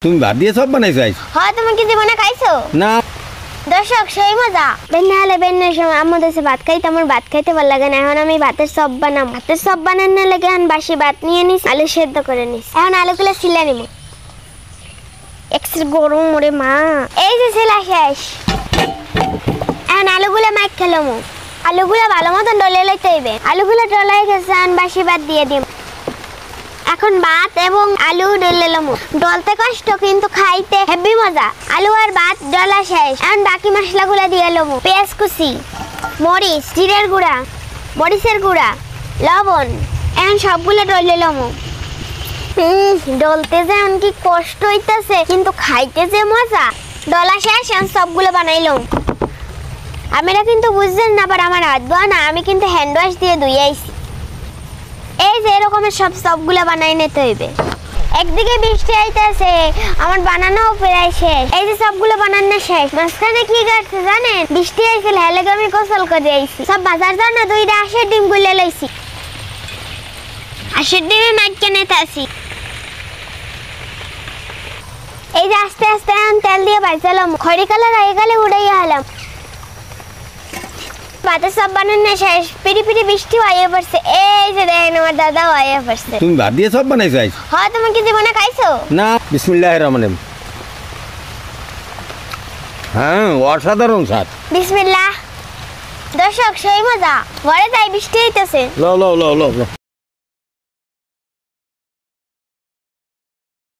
তুমি ভাত দিয়ে সব বানাইছো আইস? হ্যাঁ, তুমি কি জীবনে খাইছো? না। দর্শক সেই মজা বেন্না হলে বেন্নার সময় আমার দেশে ভাত খাইতে আমার ভাত খাইতে ভালো লাগে না। এখন আমি ভাতের সব বানাম। ভাতের সব বানানো লাগে এখন বাসি ভাত নিয়ে নিস, আলু সেদ্ধ করে নিস। এখন আলুগুলো ছিলে নিব। এক্সের গরম ওরে মা। এই যে ছেলা শেষ। এখন আলুগুলো মাইক খেলাম। আলুগুলো ভালো মতন ডলে লইতে হইবে। আলুগুলো ডলাই গেছে, এখন বাসি ভাত দিয়ে দিম। এখন ভাত এবং আলু ডলে লমু। ডলতে কষ্ট কিন্তু খাইতে হেভি মজা। আলু আর ভাত ডলা শেষ। এখন বাকি মশলাগুলো দিয়ে লমু। পেঁয়াজ কুচি, মরিচ, জিরের গুঁড়া, মরিচের গুঁড়া, লবণ। এখন সবগুলো ডলে লমু। ডলতে যে এখন কি কষ্ট হইতেছে কিন্তু খাইতে যে মজা। ডলা শেষ, এখন সবগুলো বানাইলাম। আপনারা কিন্তু বুঝছেন না, আবার আমার হাত ধোয়া না, আমি কিন্তু হ্যান্ড ওয়াশ দিয়ে ধুয়ে আইছি। এই যে এরকমের সবগুলো বানাই নিতে হইবে। একদিকে বৃষ্টি আইতেছে, আমার বানানো প্রায় শেষ। এই যে সবগুলো বানানো শেষ। মাঝখানে কি করছে জানেন? বৃষ্টি আইছিল, হেলেগে আমি গোসল করে আইছি। সব বাজার যাও না, 2টা আঁশের ডিম গুলে লইছি। আঁশের ডিমে মাইকে নিতে আসি। এই যে আস্তে আস্তে এখন তেল দিয়ে ভাজলাম। খড়ি কালার হয়ে গেলে উড়াইয়া হলাম। ভাতের সব বানানো শেষ। পিড়ি পিড়ি বৃষ্টি হয়ে পড়ছে। এই যে দেখেন আমার দাদা হয়ে পড়ছে। তুমি ভাত দিয়ে সব বানাইছো আইস? হ্যাঁ, তুমি কি জীবনে খাইছো? না। বিসমিল্লাহির রহমানির রহিম। হ্যাঁ, অসাধারণ স্বাদ। বিসমিল্লাহ। দর্শক সেই মজা। ঘরে যাই, বৃষ্টি হইতেছে। লো লো লো লো লো।